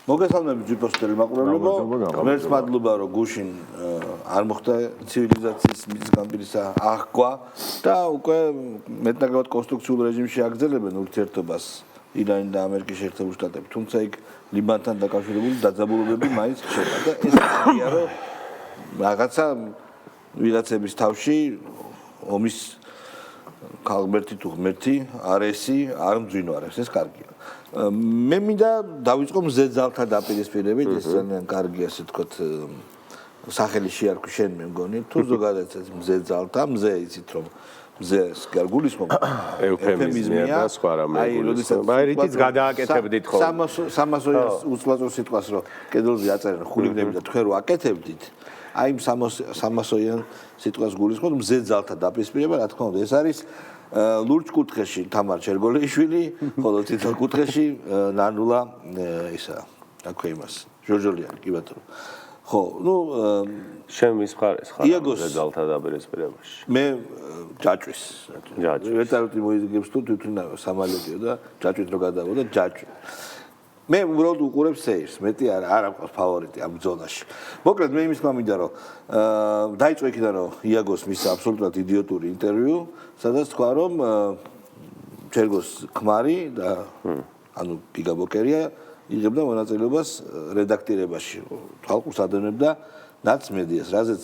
მოგესალმებით ჯიპოსტელი მაყურებლებო. ღმერთს მადლობა რომ გუშინ არ მოხდა ცივილიზაციის მიწის-გამპირისა აღქვა და უკვე მეტნაკლებად კონსტრუქციულ რეჟიმში აგრძელებენ ურთიერთობას ირანი და ამერიკის შეერთებული შტატები. თუმცა იქ ლიბანთან დაკავშირებული დაძაბულობები მაინც ხდება და ეს არის რომ რაღაცა ვიღაცების თავში ომის ქალღმერთი თუ ღმერთი არესი არ მძვინვარებს, ეს კარგია. მე მინდა დავიწყო მზე ძალთა დაპირისპირებით, ეს ძალიან კარგი ასე თქვათ სახელი შეარქვი შენ მე მგონი, თუ ზოგადად ეს მზე ძალთა, მზე იცით რომ მზე გულისხმობ ევფემიზმია და სხვა რამე. აი, როდესაც რითიც გადააკეთებდით ხო? 300 უცლაძო სიტყვას რომ კედელზე აწერენ ხულიგნები და თქვენ რო აკეთებდით, აი 300-იან სიტყვას გულისხმობ მზე ძალთა დაპირისპირება, რა თქმა უნდა, ეს არის ლურჯ კუთხეში თამარ ჩერგოლიშვილი, ხოლო თითო კუთხეში ნანულა ისა, აქვე იმას, ჟორჟოლიანი, კი ბატონო. ხო, ნუ შენ მის მხარეს ხარ მზე ძალთა დაპირისპირებაში. მე ჯაჭვის. ვეტაროთი მოიზგებს თუ თვითონ სამალეტიო და ჯაჭვით რო გადავოდა ჯაჭვი. მე უბრალოდ უყურებ სეირს, მეტი არ აქვს ფავორიტი ამ ზონაში. მოკლედ მე იმის მინდა რომ დაიწყო იქიდან რომ იაგოს მის აბსოლუტურად იდიოტური ინტერვიუ, სადაც თქვა რომ ჩერგოს ქმარი და ანუ გიგა ბოკერია იღებდა მონაწილეობას რედაქტირებაში, თვალყურს ადევნებდა ნაცმედიას, რაზეც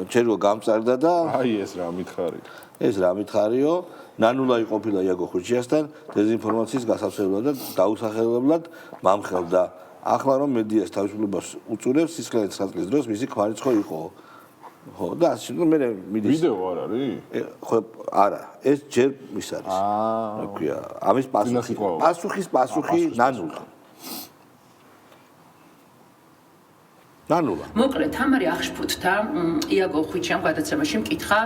ჩერგო გამწარდა და აი ეს რა მითხარი. ეს რა მითხარიო? ნანულა იყოფილა იაგო ხუჩიასთან დეზინფორმაციის გასავსებლად და დაუსახელებლად მამხელდა. ახლა რომ მედიას თავისუფლებას უწურებს, სისხლიანი ცხრაწყლის დროს მისი ქმარიც ხო იყო. ხო, და ასე მე მიდის. ვიდეო არ არის? ხო, არა, ეს ჯერ ის არის. რა ქვია, ამის პასუხი ნანულა. ნანულა. მოკლედ, თამარი აღშფოთდა იაგო ხვიჩამ გადაცემაში მკითხა,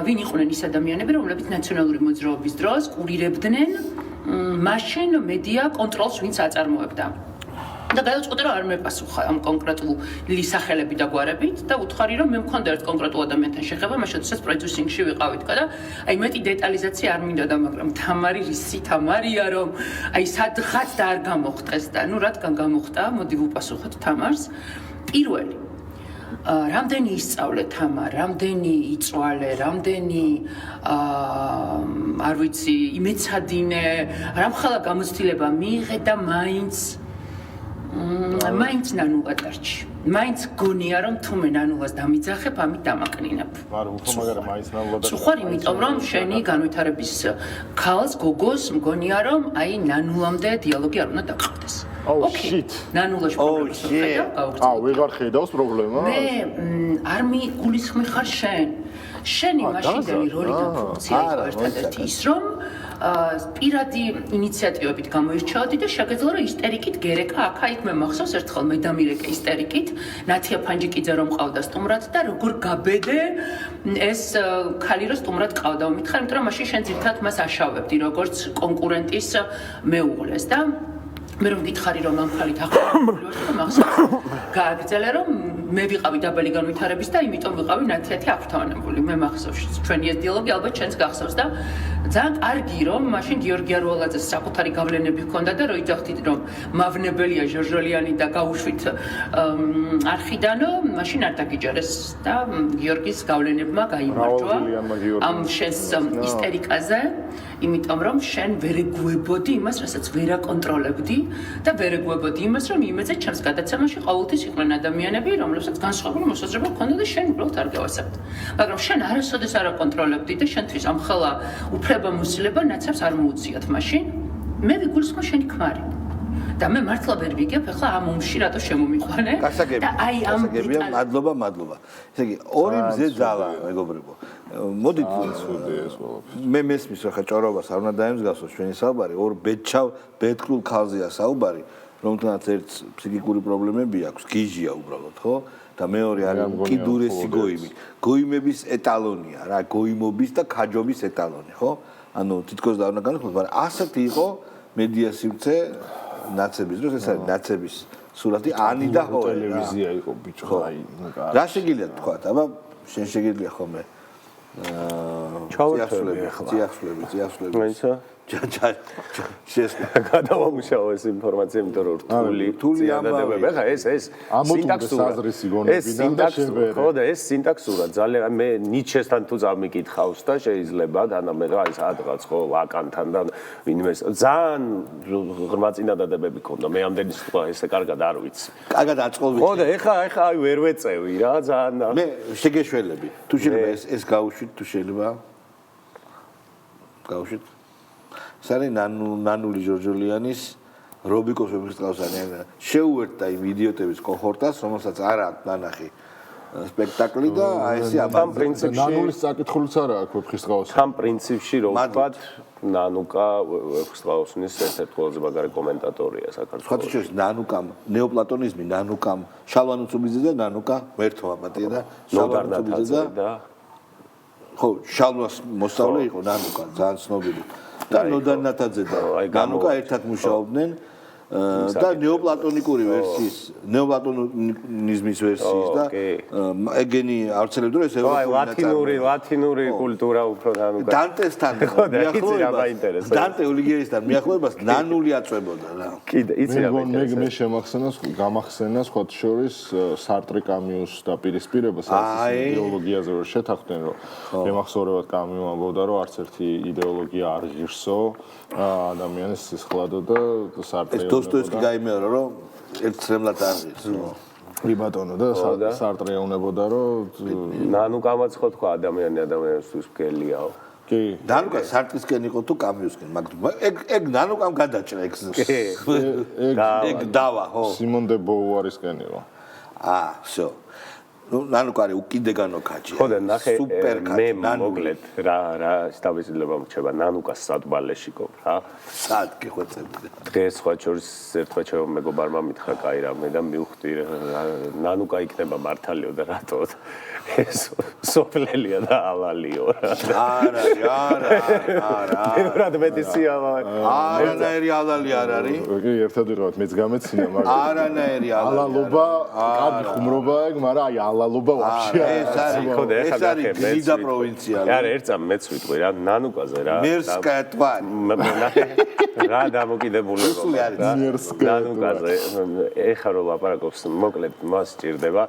ვინ იყვნენ ის ადამიანები, რომლებიც ნაციონალური მოძრაობის დროს კურირებდნენ მაშინ მედია კონტროლს ვინც აწარმოებდა. და გადაწყვიტა რომ არ მეპასუხა ამ კონკრეტული სახელები და გვარებით და უთხარი რომ მე მქონდა ერთ კონკრეტულ ადამიანთან შეხება, მაშინ როდესაც პროდიუსინგში ვიყავით და აი მეტი დეტალიზაცია არ მინდოდა, მაგრამ თამარი რისი თამარია რომ აი სადღაც და არ გამოხტეს და ნუ რადგან გამოხტა, მოდი ვუპასუხოთ თამარს. პირველი რამდენი ისწავლე თამარ, რამდენი იწვალე, რამდენი არ ვიცი, იმეცადინე, რამხელა გამოცდილება მიიღე და მაინც ნანულა დარჩი. მაინც გონია რომ თუ მე ნანულას დამიძახებ, ამით დამაკნინებ. მაგრამ უფრო მაგარი მაინც ნანულა დარჩი. ხარ იმიტომ რომ შენი განვითარების ქალს, გოგოს მგონია რომ აი ნანულამდე დიალოგი არ უნდა დაგხვდეს. ოკეი. ნანულაში პრობლემას ხედავ, გავგზავნე. ვეღარ ხედავს პრობლემას? მე არ მიგულისხმი ხარ შენ. შენი მაშინდელი როლი და ფუნქცია იყო ერთადერთი ის რომ პირადი ინიციატივებით გამოირჩეოდი და შეგეძლო რომ ისტერიკით გერეკა აქა-იქ მე მახსოვს ერთხელ მე დამირეკე ისტერიკით ნათია ფანჯიკიძე რომ ყავდა სტუმრად და როგორ გაბედე ეს ქალი რომ სტუმრად ყავდა უმითხარ იმიტომ რომ მაშინ შენ ძირთად მას აშავებდი როგორც კონკურენტის მეუღლეს და მე რომ გითხარი რომ ამ ხალით ახლა მახსოვს გააგრძელე რომ მე ვიყავი დაბალი განვითარების და იმიტომ ვიყავი ნათიათი აღფრთოვანებული მე მახსოვს ჩვენი ეს დიალოგი ალბათ ჩვენს გახსოვს და ძალიან კარგი რომ მაშინ გიორგი არველაძეს საკუთარი გავლენები ჰქონდა და რო იძახდით რომ მავნებელია ჟორჟოლიანი და გაუშვით არხიდანო მაშინ არ დაგიჯერეს და გიორგის გავლენებმა გაიმარჯვა ამ შენს ისტერიკაზე იმიტომ რომ შენ ვერ ეგუებოდი იმას რასაც ვერ აკონტროლებდი და ვერ ეგუებოდი იმას რომ იმეზე ჩემს გადაცემაში ყოველთვის იყვნენ ადამიანები რომლებსაც განსხვავებული მოსაზრება ჰქონდა და შენ უბრალოდ არ გავასწრებდი მაგრამ შენ არასოდეს არ აკონტროლებდი და შენთვის ამხელა უფლებამოსილება ნაცებს არ მოუწიათ მაშინ მე ვიგულისხმო შენი ქმარი და მე მართლა ვერ ვიგებ ახლა ამ ომში რატო შემომიყვანე და აი ამ მადლობა ესე იგი ორი მზე ძალა მეგობრებო მოდით მე მესმის ხა ჭორობას არ უნდა დაემსგავსოს ჩვენი საუბარი ორ ბედქრულ ქალზეა საუბარი რომთანაც ერთ ფსიქიკური პრობლემები აქვს გიჟია უბრალოდ ხო და მეორე არის კიდურესი გოიმი გოიმების ეტალონია რა გოიმობის და ქაჯობის ეტალონი ხო ანუ თითქოს და არ უნდა განხილოთ მაგრამ ასეთი იყო მედია სივრცე ნაცების დროს ეს არის ნაცების სურათი ანი და ჰოე ტელევიზია იყო ბიჭო აი რა შეგიძლია თქვა აბა შენ შეგიძლია ხოლმე ჩავეთვლები ახლა წიახსვლები მაინცა გადავამუშაო ეს ინფორმაცია, იმიტომ რომ რთული ამბავი. ხა ეს სინტაქსურად ძალიან მე ნიჩესთან თუ წამიკითხავს და შეიძლება დანამე რა ის ადღაც ხო ლაკანთან და ვინმე ძალიან ღრმა წინადადებები ქონდა. მე ამდენი სიტყვა ესე კარგად არ ვიცი. კარგად აწყობი. ხო და ეხა აი ვერ ვეწევი რა ძალიან. მე შეგეშველები. თუ შეიძლება ეს გავუშვით თუ შეიძლება გავუშვით. სარი ნანული ჯორჯოლიანის რობიკოს ვეფხისტყაოსანი შეუერთდა იმ იდიოტების კოჰორტას, რომელსაც არ აქვს ნანახი სპექტაკლი და აი ესე ამ პრინციპში ნანულის საკითხულიც არა აქვს ვეფხისტყაოსანი. ამ პრინციპში რო ვთქვათ, ნანუკა ვეფხისტყაოსნის ერთ-ერთი ყველაზე მაგარი კომენტატორია საქართველოს. ხათი შორის ნანუკამ ნეოპლატონიზმი, ნანუკამ შალვანუცუბიძე და ნანუკა ერთო აპატია და შალვანუცუბიძე და ხო, შალვას მოსწავლე იყო ნანუკა, ძალიან ცნობილი. და ნოდარ ნათაძე და ნანუკა ერთად მუშაობდნენ და ნეოპლატონიკური ვერსიის, ნეოპლატონიზმის ვერსიის და ეგენი ავრცელებდა რომ ეს ევროპული ლათინური კულტურა უფრო ნანუკა დანტესთან მიახლოებას დანტე ოლიგიერისთან მიახლოებას ნანული აწვებოდა რა. კიდე იცი რა მე გამახსენა სხვა შორის სარტრი კამიუს და პირისპირება საერთოდ იდეოლოგიაზე რომ შეთანხმდნენ რომ მემახსოვრებად კამიუ ამბობდა რომ არც ერთი იდეოლოგია არ ღირსო ადამიანის სისხლადო და სარტრი დოსტოევსკი გაიმეორა რომ ერთცრემლად არ ღირს. რიბატონო და სარტრი ეუბნებოდა რომ ნანუკამაც ხო თქვა ადამიანისთვის გელიაო. კი. ნანუკა სარტისკენ იყო თუ კამიუსკენ, მაგრამ ეგ ნანუკამ გადაჭრა ეგ. ეგ დავა, ხო. სიმონ დე ბოუარისკენ იყო. всё. Ну, ნანუკა არის უკიდეგანო კაჭი. ხო და ნახე მე მოკლედ რა სტაბილიზება მრჩება ნანუკას სადბალეში გქ რა. სად გიხვეწებდი. დღეს სხვა შორის ერთმა ჩემო მეგობარმა მითხრა კაი რა მე და მივხვდი ნანუკა იქნება მართალიო და რატო ეს სოფლელია და ავალიო რა. არა. ბევრად მეტი სიავა. არანაირი ალალი არ არის. კი, ერთად ვიყავთ, მეც გამეცინა, მაგრამ არანაირი ალალობა, კარგი ხუმრობა ეგ, მაგრამ აი ალალობა ვაფშე ეს არის გლიდა პროვინცია. არა, ერთ წამ მეც ვიტყვი რა, ნანუკაზე რა. მერსკა twari. რა დამოკიდებულება რა. ნანუკაზე ეხა რო ლაპარაკობს, მოკლედ მას სჭირდება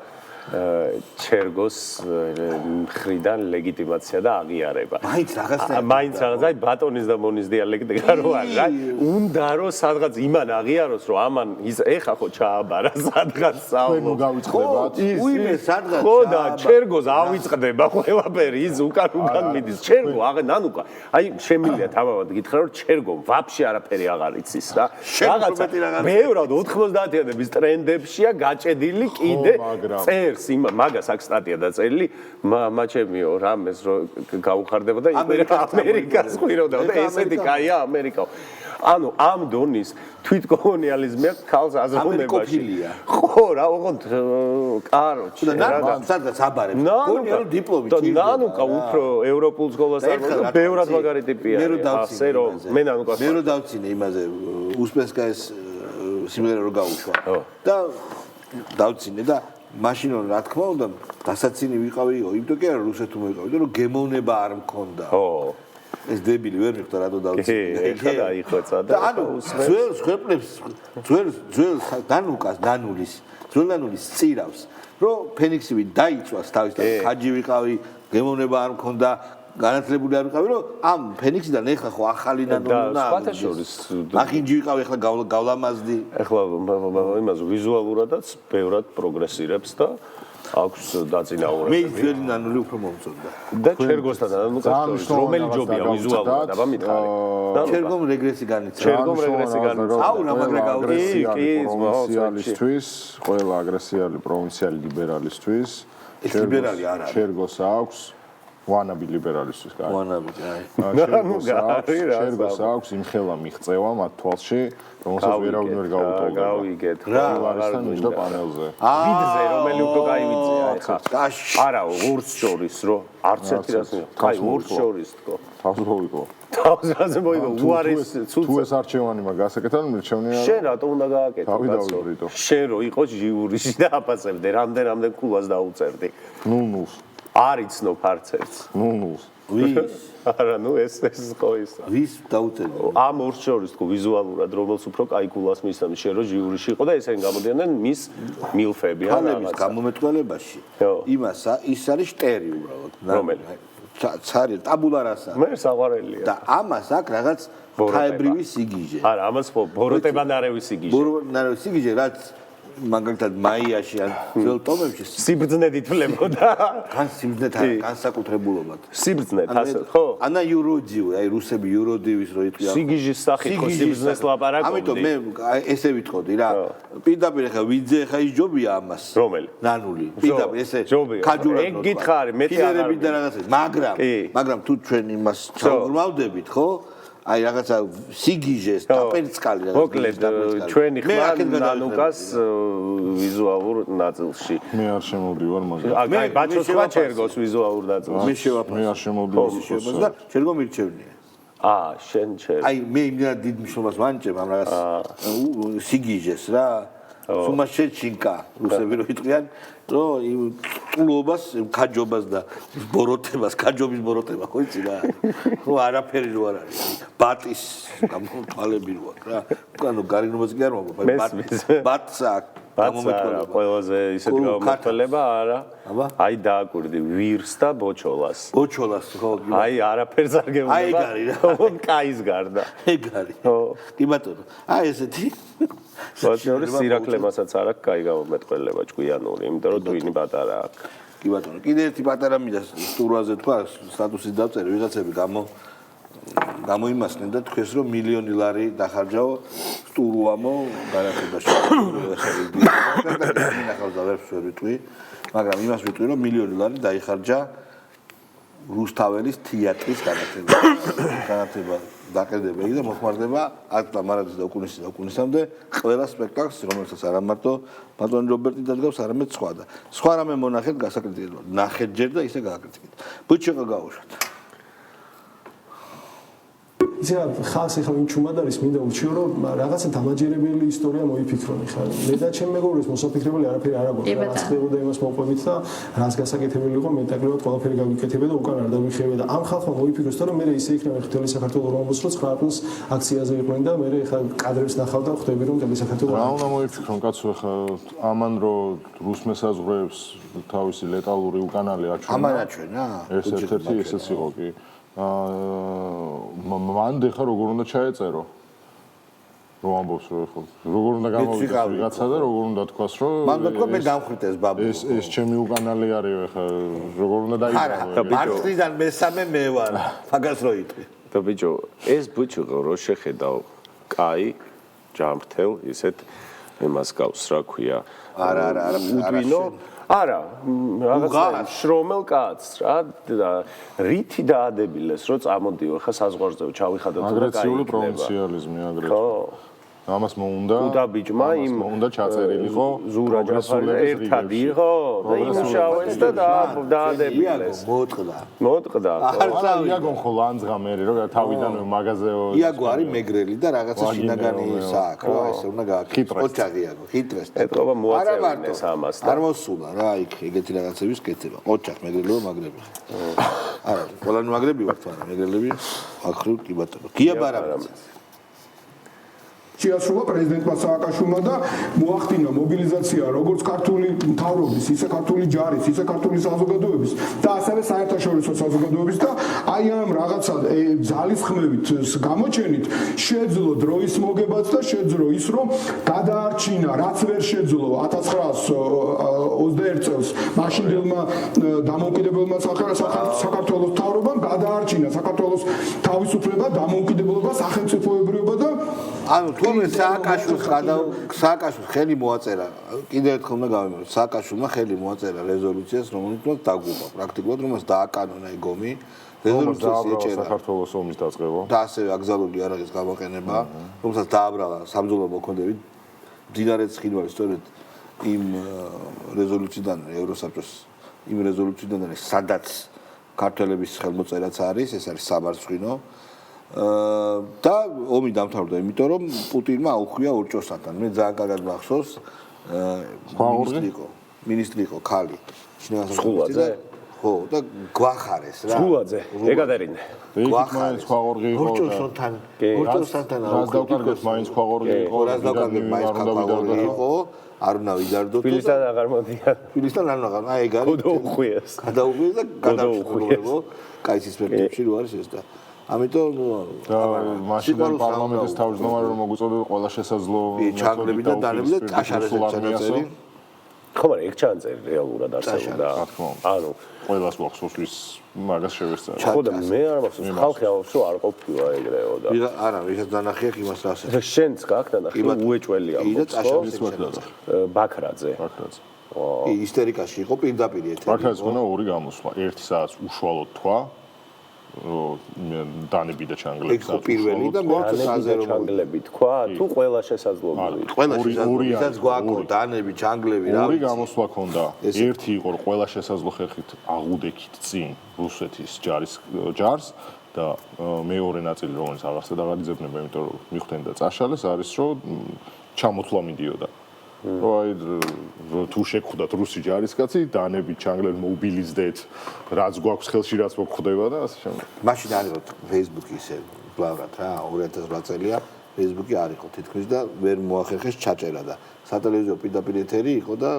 ჩერგოს მხრიდან ლეგიტიმაცია და აღიარება. მაინც რაღაც აი ბატონის და მონის დიალექტი რო არის რა. უნდა რომ სადღაც იმან აღიაროს რომ ამან ეხა ხო ჩააბარა სადღაც საუბრო გავიწყდებათ. უიმე სადღაც ხო და ჩერგოს ავიწყდება ყველაფერი ის უკან მიდის. ჩერგო ნანუკა აი შემილია თავად გითხრა რომ ჩერგო ვაფშე არაფერი აღარ იცის რა. რაღაცა ბევრად 90-იანების ტრენდებშია გაჭედილი კიდე წერ მაგას აქ სტატია დაწერილი მაჩემიო რამეს რო გაუხარდება და ამერიკას ხვიროდა და ესეთი კაია ამერიკა. ანუ ამ დონის თვითკოლონიალიზმია ქალს აზროვნებაში. ხო რა ოღონდ კაროჩი რა სადღაც აბარებს. გონია რომ დიპლომი ჭირდება. ნანუკა უფრო ევროპულ სკოლას არ მოდი ბევრად მაგარი ტიპია. ასე რომ მე ნანუკას მე რო დავცინე იმაზე უსპენსკაის სიმღერა რო გაუშვა და დავცინე და მაშინ რა თქმა უნდა დასაცინი ვიყავიო, იმიტომ კი არა რუსეთում ვიყავი, რომ გემოვნება არ მქონდა. ხო. ეს დებილი ვერ მიხდა რატო დავცინე. ეხლა დაიხოცა და ანუ ძველს ქვეყნებს ძველ ნანულის წირავს, რომ ფენიქსივი დაიწვას თავის და ხაჯი ვიყავი, გემოვნება არ მქონდა. განათლებული არ ვიყავი რომ ამ ფენიქსიდან ეხლა ხო ახალი ნანუნა სხვათა შორის ახინჯი ვიყავი ეხლა გავლამაზდი ეხლა იმას ვიზუალურადაც ბევრად პროგრესირებს და აქვს დაწინაურება მე ძველი ნანული უფრო მომწონდა და ჩერგოსთან ნანუკას რომელი ჯობია ვიზუალურად აბა მითხარი ჩერგომ რეგრესი განიცადა ჩერგომ რეგრესი განიცადა აუ რა პროვინციალისტვის ყველა აგრესიალი პროვინციალი ლიბერალისტვის ლიბერალი არ არის ჩერგოს აქვს ვანაბი ლიბერალისტვის კარი. ვანაბი, შერგოს აქვს იმხელა მიღწევა მათ თვალში, რომელსაც ვერავინ ვერ გაუტოლდება. გავიგეთ. რა არის ნიშნა პანელზე. ვიდზე რომელი უფრო გაივიწია ეხა. არა, ურს შორის რო არც ერთი რას ნახე. აი ურს შორის თქო. თავს მოიგო. თავს მოიგო. უარის თუ ეს არჩევანი მაგ გასაკეთებენ მირჩევნია. შენ რატო უნდა გააკეთო? დავიდავრიტო. შენ რო იყო ჟიურიში და აფასებდე, რამდენ კულას დაუწერდი. 0-0. არ იცნობ არც ერთს. ნუ ვის არა, ნუ ეს ხო ისა. ვის დაუწერო ამ ორ შორის თქო ვიზუალურად რომელს უფრო კაი გულას მისცემ შენ რო ჟიურიში იყო და ესენი გამოდიოდნენ მის მილფები ან ქალების რაღაცა. გამომეტყველებაში იმასა ის არის შტერი უბრალოდ რომელი? ცარი ტაბულა რასა მე საყვარელია. და ამას აქვს რაღაც თაებრივი სიგიჟე არა, ამას ბოროტება ნარევის სიგიჟე. ბოროტება სიგიჟე რაც მაგალითად მაიაში ან ძველ ტომებში სიბრძნედ ითვლებოდა. გან სიმძნეთ განსაკუთრებულობად სიბრძნედ ასე ხო? ანა იუროდიუ აი რუსები იუროდივის რო იტყვიან სიგიჟის სახით ხო სიბრძნეს ლაპარაკობდი. ამიტომ მე ესე ვიტყოდი რა პირდაპირ ხა ვიძე ხა ის ჯობია ამას რომელი? ნანული პირდაპირ ესე ქაჯურად ეგ გითხარი მეტი აღარ და რაღაცა მაგრამ თუ ჩვენ იმას ჩავგრმავდებით ხო აი რაღაცა სიგიჟეს დაპერწკალი რაღაცა მოკლედ ჩვენი ხმა ნანუკას ვიზუალურ ნაწილში მე არ შემოვდივარ მაგრამ აი ბაჩოს ხმა ჩერგოს ვიზუალურ ნაწილში მე შევაფასე მე არ შემოვდივარ და ჩერგო მირჩევნია შენ ჩერ აი მე იმდენად დიდ მნიშვნელობას ვანიჭებ ამ რაღაც სიგიჟეს რა სუმაშეჩინკა რუსები რო იტყვიან რომ იმ ტულობას ქაჯობას და ბოროტებას ქაჯობის ბოროტება ხო იცი რა რო არაფერი რო არ არის ბატის გამომთვალები რო აქვს რა უკანო გარიგნობას კი არ მოგვიყვება ბატსა გამომეთვალება ყველაზე ისეთი გამომეთვალება არა აი დააკვირდი ვირს და ბოჩოლას ხო აი არაფერს არ გეუბნება აი ეგ არის რა კაის გარდა ეგ არის ხო კი ბატონო აი ესეთი ბატონო სირაქლემასაც არ აქვს კაი გამომეთვალება ჭკვიანური იმიტომ რომ ტვინი პატარა აქვს კი ბატონო კიდე ერთი პატარა მინდა სტურვაზე თქვა სტატუსის დავწერე ვიღაცები გამოიმასნენ და თქვეს რომ მილიონი ლარი დახარჯაო სტურუამო განათებაში ნახავს და ვერ ვიტყვი მაგრამ იმას ვიტყვი რომ მილიონი ლარი დაიხარჯა რუსთაველის თეატრის განათება დაყენდება და მოხმარდება არტა მარაძის და უკუნისამდე ყველა სპექტაკლს რომელსაც არა მარტო ბატონი რობერტი დადგავს არამედ სხვა რამე მონახეთ გასაკრიტიკებულად ნახეთ ჯერ და ისე გააკრიტიკეთ ბუჩიყა გაუშვათ ისა ხალხს ახლა ვინ ჩუმად არის მინდა ურჩიო რომ რაღაცა დამაჯერებელი ისტორია მოიფიქრონი ხარ მე და ჩემ მეგობრებს მოსაფიქრებელი არაფერი არ აქვს რაც ხდებოდა იმას მოყვებით და რაც გასაკეთებელი იყო მეტაკლებად ყველაფერი გავიკეთებდა და უკან არ დავიხევდა და ამ ხალხმა მოიფიქროს რომ მე ისე იქნება ხთელი საქართველოს რომბოს რო 9 აპრილს აქციაზე იყვნენ და მე ახლა კადრებს ნახავ და ხვდები რომ ხთელი საქართველოს რა უნდა მოიფიქრონ კაცო ახლა ამან რომ რუს მესაზღვრეებს თავისი ლეტალური უკანალი აჩვენა ამან აჩვენა ეს ერთ-ერთი ესეც იყო კი მან ხა როგორ უნდა ჩაეწერო რომ ამბობს რომ ხო როგორ უნდა გამოვიდეს ვიღაცა და როგორ უნდა თქვას რომ მან თქვა მე დამხრიტეს ბაბუ ეს ჩემი უკანალი არის ხა როგორ უნდა დაიწყო მართლიდან მესამე მე ვარ მაგას რო იტყვი და ბიჭო ეს ბუჩუღო რო შეხედავ კაი ჯამრთელ ისეთ იმას გავს რა ქვია არა უდვინო არა რაღაცა შრომელ კაცს რა და რითი დაადებილეს რომ წამოდიო ხა საზღვარზე ჩავიხადოთ და აგრესიული პროვინციალიზმი აგრესიული ხო ამას მოუნდა უდა ბიჭმა იმ მოუნდა ჩაწერილიყო ზურა ჯაფარი ერთად იყო და იმუშავეს და დაადებილეს მოტყდა არა იაგონ ხო ლანძღა მე რომ თავიდანვე მაღაზეო იაგო არის მეგრელი და რაღაცა შინაგანი სააქ რა ესე უნდა გააკეთოს ოჩაღი იაგო ჰიტრეს ეთქობა მოაწევინეს ამას არ მოსულა რა იქ ეგეთი რაღაცების კეთება ოჩახ მეგრელიო მაგრები არა ყველანი მაგრები ვართ არა მეგრელები ახრივ კი ბატონო გია ბარაბაძე შეასრულა პრეზიდენტმა სააკაშვილმა და მოახდინა მობილიზაცია როგორც ქართული მთავრობის, ისე ქართული ჯარის, ისე ქართული საზოგადოების და ასევე საერთაშორისო საზოგადოების და აი ამ რაღაცა ძალისხმევით გამოჩენით შეძლო დროის მოგებაც და შეძლო ის რომ გადაარჩინა რაც ვერ შეძლო 1921 წელს მაშინდელმა დამოუკიდებელმა საქართველოს მთავრობამ გადაარჩინა საქართველოს თავისუფლება, დამოუკიდებლობა, სახელმწიფოებრიობა და ანუ თუმცა სააკაშვილს ხელი მოაწერა კიდევ ერთხელ უნდა გავიმეორე სააკაშვილმა ხელი მოაწერა რეზოლუციას რომელიც დაგვიყვა პრაქტიკულად რომელს დააკანონა ეგ ომი რეზოლუციის ეჭერა საქართველოს ომის დაწყება და ასევე აკრძალული არ არის გამოყენება რომელსაც დააბრალა საბრძოლო მოქმედებით მდინარე ცხინვალი სწორედ იმ რეზოლუციიდან ევროსაბჭოს იმ რეზოლუციიდან არის სადაც ქართველების ხელმოწერაც არის ეს არის სამარცხვინო და ომი დამთავრდა იმიტომ რომ პუტინმა აუხვია ორჭოსთან მე ძალიან კარგად მახსოვს მინისტრი იყო ქალი სხულაძე ხო და გვახარეს რა სულაძე ეკატერინე იქით მაინც ქვაღორღი იყო ორჯოსთან რას დავკარგეთ მაინც ქვაღორღი იყო რას დავკარგეთ მაინც ქვაღორღი იყო არ უნდა ვიდარდოთ ფილისთან აღარ მოდიან ფილისთან არ უნდა აი ეგ არის გადაუხვიეს და გადაუხვიეს კაის სპექტებში რო არის ეს და ამიტომ და მაშინ პარლამენტის თავმჯდომარე რომ მოგვიწოდოთ ყველა შესაძლო ჩაგლები და დანები და ტაშარეს ჩანაწერი ხო მაგრამ ეგ ჩანაწერი რეალურად არსებობდა ანუ ყველას გვახსოვს მაგას შევეცდა ხო და მე არ მახსოვს ხალხი ავსო არ ყოფილა ეგრეო და არა ვიღაც დანახი აქვს იმას ასე და შენც გაქვს დანახი უეჭველი ამბობს ბაქრაძე ისტერიკაში იყო პირდაპირ ეთერი ბაქრაძე გონა ორი გამოსვლა 1 საათს უშუალოდ თქვა დანები და ჩანგლები ხო პირველი და მეორე საათზე რომ ჩანგლები თქვა თუ ყველა შესაძლოა ყველა შესაძლოა გვაქვს დანები ჩანგლები რა ორი გამოსვლა ქონდა ერთი იყო რომ ყველა შესაძლო ხერხით აღუდექით წინ რუსეთის ჯარს და მეორე ნაწილი რომელიც აღარც აღარ იძებნება იმიტომ რომ მიხვდნენ და წაშალეს არის რომ ჩამოთვლა მიდიოდა აი თუ შეგხვდათ რუსი ჯარისკაცი დანები ჩანგლები მობილიზდეთ რაც გვაქვს ხელში რაც მოგხვდება და ასე შემდეგ მაშინ არ იყო Facebook ისე ბლავრად რა 2008 წელია Facebook-ი არ იყო თითქმის და ვერ მოახერხეს ჩაჭერა და სატელევიზიო პირდაპირ ეთერი იყო და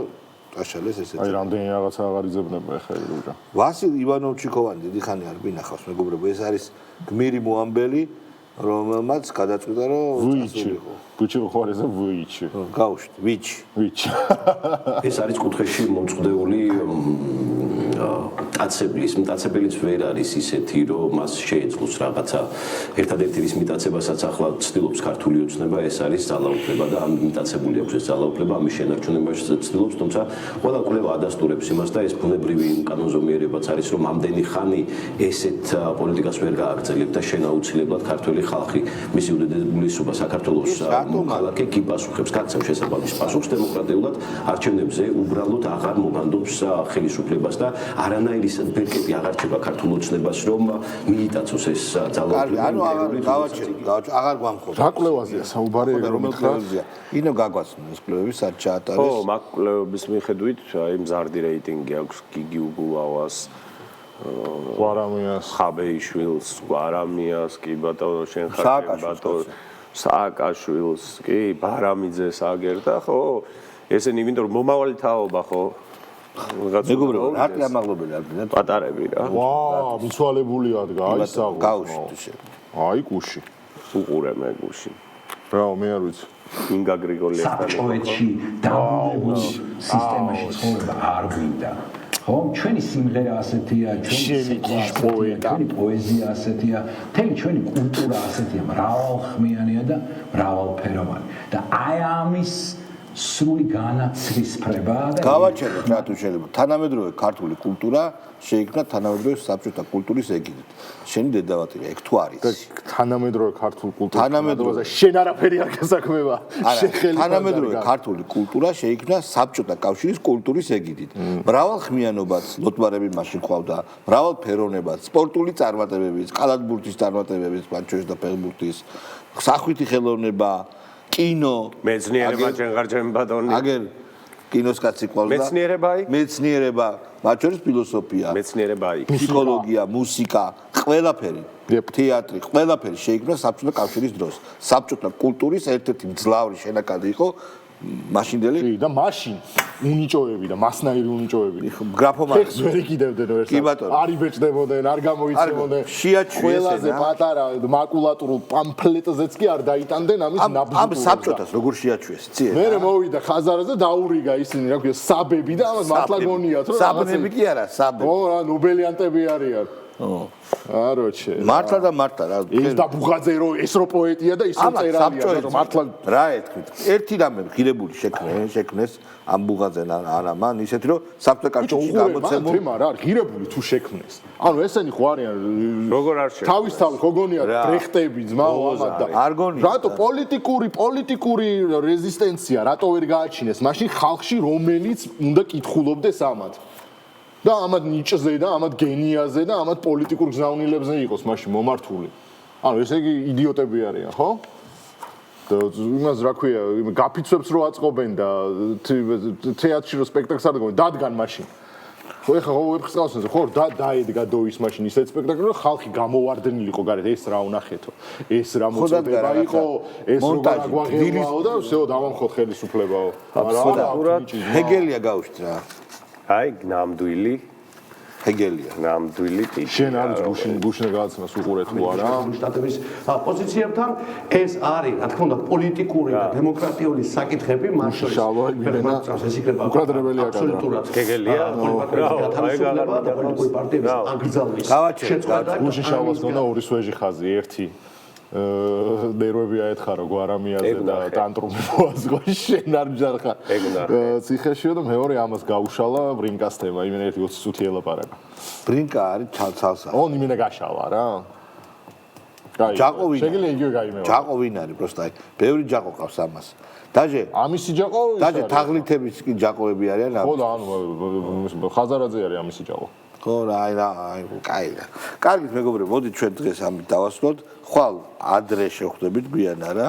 აშალეს ესეთი აი რამდენი რაღაცა აღარ იძებნება ხა რუჯა ვასილ ივანოვ-ჩიქოვანი დიდი ხანი არ გვინახავს მეგობრებო ეს არის გმირი მოამბელი რომელმაც გადაწყვიტა რომ ვიჩი ბუჩი ხوارეზე ვიჩი გავუშვით ვიჩი ეს არის კუთხეში მომწყვდეული მტაცებელიც ვერ არის ისეთი რომ მას შეეძლოს რაღაცა ერთადერთი რის მიტაცებასაც ახლა ცდილობს ქართული ოცნება ეს არის ძალაუფლება და ამ მიტაცებული აქვს ეს ძალაუფლება ამის შენარჩუნებაში ცდილობს თუმცა ყველა კვლევა ადასტურებს იმას და ეს ბუნებრივი კანონზომიერებაც არის რომ ამდენი ხანი ესეთ პოლიტიკას ვერ გააგრძელებთ და შენ აუცილებლად ქართველი ხალხი მისი უდიდებულესობა საქართველოს მოქალაქე კი პასუხებს კაცებს შესაბამის პასუხს დემოკრატიულად არჩევნებზე უბრალოდ აღარ მოგანდობს ხელისუფლებას და არანაირი ბერკეტი აღარ ჩება ქართულ ოცნებას რომ მიიტაცოს ეს ძალაუფლება ანუ აღარ გვამხობს რა კვლევაზეა საუბარი რომ კვლევაზეა ინო გაგვაცნო ეს კვლევები სად ჩაატარეს ხო მაგ კვლევების მიხედვით აი მზარდი რეიტინგი აქვს გიგი უგულავას გვარამიას ხაბეიშვილს გვარამიას კი ბატონო შენ ხარ ბატონო სააკაშვილს კი ბარამიძეს აგერდა ხო ესენი იმიტომ რომ მომავალი თაობა ხო მეგობრებო რატი ამაღლობელი არიან პატარები რა ვა მიცვალებული ადგა აი საღო გავუშვით აი კუში უყურე მე გუში რა მე არ ვიცი ინგა გრიგოლიასთან საბჭოეთში დაბრუნებულ სისტემაში ცხოვრება არ გვინდა ხო ჩვენი სიმღერა ასეთია ჩვენი პოეზია ასეთია თელი ჩვენი კულტურა ასეთია მრავალხმიანია და მრავალფეროვანი და აი ამის სრული განაცრისფრება და გავაჩეროთ რა თუ შეიძლება თანამედროვე ქართული კულტურა შეიქმნა თანამედროვე საბჭოთა კულტურის ეგიდით შენი დედავატირა ეგ თუ არის თანამედროვე ქართული კულტურა თანამედროვე შენ არაფერი არ გასაქმება თანამედროვე ქართული კულტურა შეიქმნა საბჭოთა კავშირის კულტურის ეგიდით მრავალხმიანობაც ლოტბარები მაშინ ყავდა მრავალფეროვნებაც სპორტული წარმატებებიც კალათბურთის წარმატებებიც მათ შორის და ფეხბურთის სახვითი ხელოვნება კინო მეცნიერება ჯენღარჯენ ბატონი აგერ კინოს კაცი ყავდა მეცნიერება მათ შორის ფილოსოფია მეცნიერება ფსიქოლოგია მუსიკა ყველაფერი თეატრი ყველაფერი შეიქმნა საბჭოთა კავშირის დროს საბჭოთა კულტურის ერთ-ერთი მძლავრი შენაკადი იყო მაშინდელი და მაშინ უნიჭოები და მასნაირი უნიჭოები გრაფომანი ვერ იყიდებდნენ ერთად არ იბეჭდებოდნენ არ გამოიცემოდნენ ყველაზე პატარა მაკულატურულ პამფლეტზეც კი არ დაიტანდნენ ამის ნაბიჯს ამ საბჭოთას როგორ შეაჩვიეს ციე მე მოვიდა ხაზარაზე და დაურიგა ისინი რა ქვია საბები და ამას მართლა გონიათ რომ საბები კი არა საბები ო რა ნობელიანტები არიან აროჩე მართლა და მართლა რა ეს და ბუღაძე რო ეს რო პოეტია და ის რო წერალია რომ მართლა რა ეთქვით ერთი რამე ღირებული შექმნეს ამ ბუღაძენ არა მან ისეთი რომ საბჭოთა კავშირში გამოცემულ თემა რა ღირებული თუ შექმნეს ანუ ესენი ხო არიან როგორ არ შექმნეს თავისთავად ხო გონია ბრეხტები ძმაო ამათ და არ გონია რატო პოლიტიკური რეზისტენცია რატო ვერ გააჩინეს მაშინ ხალხში რომელიც უნდა კითხულობდეს ამათ და ამათ ნიჭზე და ამათ გენიაზე და ამათ პოლიტიკურ გზავნილებზე იყოს მაშინ მომართული. ანუ ესე იგი იდიოტები არიან, ხო? და იმას რა ქვია, გაფიცვებს რო აწყობენ და თეატრში რო სპექტაკლს არ დგომენ, დადგან მაშინ. ხო ეხლა ვეფხისტყაოსანზე ხო დაედგა დოის მაშინ ისეთ სპექტაკლი რომ ხალხი გამოვარდნილიყო გარეთ ეს რა უნახეთო ეს რა მოწოდება იყო ეს როგორ აგვაღებაო და всё დავამხოთ ხელისუფლებაო ჰეგელია გავუშვით რა აი ნამდვილი ჰეგელია ნამდვილი ტიპი შენ არის გუშინ გადაცემას უყურე თუ არა შტატების პოზიციებთან ეს არის რა თქმა უნდა პოლიტიკური და დემოკრატიული საკითხები მას შორის ეს იქნება უკრადრებელია აბსოლუტურად ჰეგელია გათავისუფლება და პოლიტიკური პარტიების აკრძალვის გავაჩერეთ გუშინ შალვას გონდა ორი სვეჟი ხაზი ერთი ნერვები აეთხარო გვარამიაზე და ტანტრუმი მოაზღვა შენ არ მჯარხა ციხეშიო და მეორე ამას გაუშალა ბრინკას თემა იმენა 20 წუთი ელაპარაკა ბრინკა არის ცალსა იმენა გაშალა რა ჯაყოვინა შეგიძლია იგივე გაიმეორა ჯაყოვინა არის просто აი ბევრი ჯაყო ყავს ამას დაჟე ამისი ჯაყო დაჟე თაღლითების კი ჯაყოები არიან ხო და ანუ ხაზარაძე არის ამისი ჯაყო ხო რა აი კაი რა კარგით მეგობრებო მოდით ჩვენ დღეს ამით დავასრულოთ ხვალ ადრე შევხვდებით გვიან არა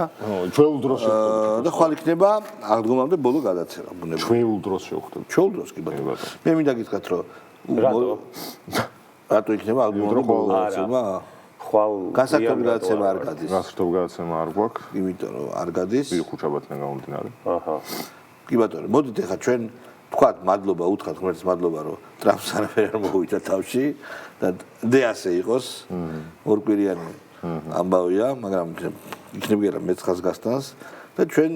ჩვეულ დროს შევხვდებით და ხვალ იქნება აღდგომამდე ბოლო გადაცემა ბუნებრივია ჩვეულ დროს შევხვდებით ჩვეულ დროს კი ბატონო მე მინდა გითხრათ რომ რატო იქნება აღდგომამდე ბოლო გადაცემა ხვალ განსაკუთრებული გადაცემა არ გადის განსაკუთრებული გადაცემა არ გვაქვს იმიტომ რომ არ გადის ხუჩაბათიდან გამომდინარე კი ბატონო მოდით ახლა ჩვენ თქვათ მადლობა უთხრათ ღმერთს მადლობა რომ ტრამპს არაფერი არ მოვიდა თავში და დეასე იყოს ორკვირიანი ამბავია მაგრამ იქნებიან მეც ხას გასტანს და ჩვენ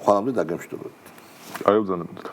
ხვალამდე დაგემშვიდობებით აი უბრძანებოდეთ